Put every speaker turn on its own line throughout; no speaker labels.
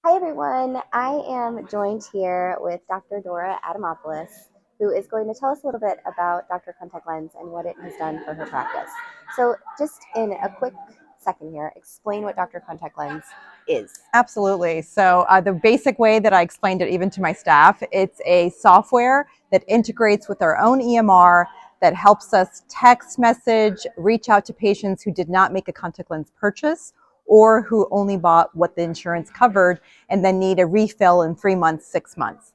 Hi everyone, I am joined here with Dr. Dora Adamopolous, who is going to tell us a little bit about Dr. Contact Lens and what it has done for her practice. So just in a quick second here, explain what Dr. Contact Lens is.
Absolutely. So the basic way that I explained it even to my staff, it's a software that integrates with our own EMR that helps us text message, reach out to patients who did not make a contact lens purchase or who only bought what the insurance covered and then need a refill in 3 months, 6 months.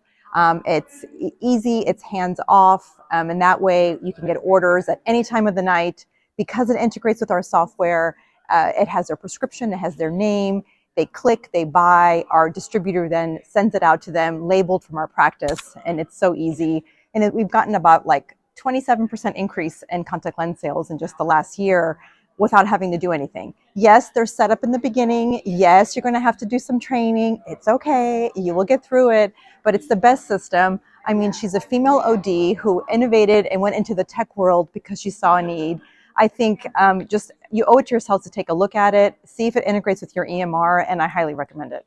It's easy, it's hands off, and that way you can get orders at any time of the night. Because it integrates with our software, it has their prescription, it has their name. They click, they buy, our distributor then sends it out to them labeled from our practice, and it's so easy. And we've gotten about like 27% increase in contact lens sales in just the last year without having to do anything. Yes, they're set up in the beginning. Yes, you're going to have to do some training. It's okay. You will get through it, but it's the best system. I mean, she's a female OD who innovated and went into the tech world because she saw a need. I think just you owe it to yourselves to take a look at it, see if it integrates with your EMR, and I highly recommend it.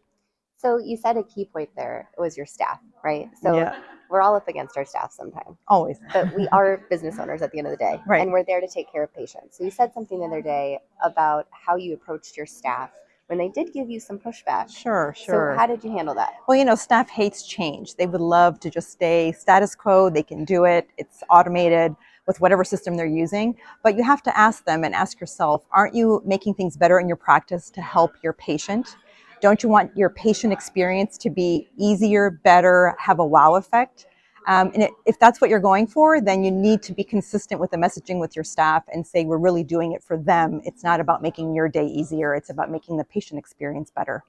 So you said a key point there was your staff, right? So
Yeah,
we're all up against our staff sometimes,
always.
but we are business owners at the end of the day,
Right.
and we're there to take care of patients. So you said something the other day about how you approached your staff when they did give you some pushback.
Sure,
So
sure.
how did you handle that?
Well, staff hates change. They would love to just stay status quo. They can do it. It's automated with whatever system they're using. But you have to ask them and ask yourself, aren't you making things better in your practice to help your patient? Don't you want your patient experience to be easier, better, have a wow effect? If that's what you're going for, then you need to be consistent with the messaging with your staff and say, we're really doing it for them. It's not about making your day easier. It's about making the patient experience better.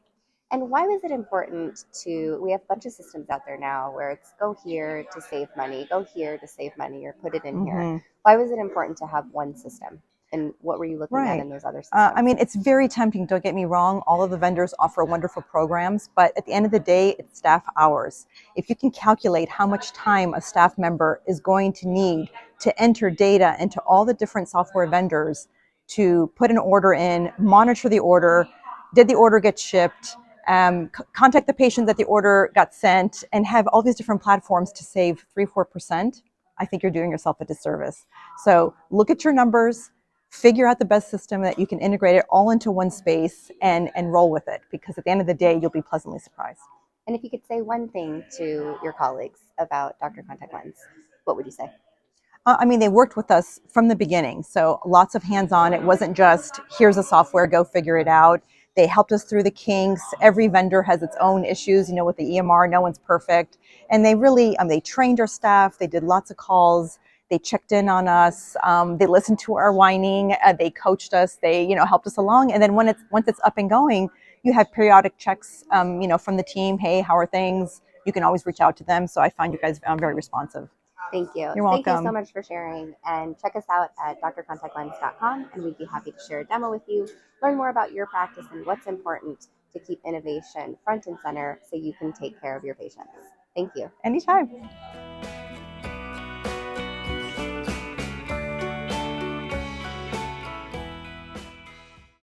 And why was it important we have a bunch of systems out there now where it's go here to save money, go here to save money, or put it in here.
Mm-hmm.
Why was it important to have one system? And what were you looking at
Right.
in those other systems?
I mean, it's very tempting, don't get me wrong. All of the vendors offer wonderful programs, but at the end of the day, it's staff hours. If you can calculate how much time a staff member is going to need to enter data into all the different software vendors to put an order in, monitor the order, did the order get shipped, contact the patient that the order got sent, and have all these different platforms to save 3-4%, I think you're doing yourself a disservice. So look at your numbers, figure out the best system that you can integrate it all into one space and roll with it, because at the end of the day, you'll be pleasantly surprised.
And if you could say one thing to your colleagues about Dr. Contact Lens, what would you say?
I mean, they worked with us from the beginning. So lots of hands-on. It wasn't just, here's a software, go figure it out. They helped us through the kinks. Every vendor has its own issues, with the EMR, no one's perfect. And they really, they trained our staff. They did lots of calls. They checked in on us. They listened to our whining. They coached us. They, helped us along. And then once it's up and going, you have periodic checks, from the team. Hey, how are things? You can always reach out to them. So I find you guys very responsive.
Thank you.
You're
Thank you so
welcome.
much for sharing. And check us out at drcontactlens.com, and we'd be happy to share a demo with you, learn more about your practice and what's important to keep innovation front and center so you can take care of your patients. Thank you.
Anytime.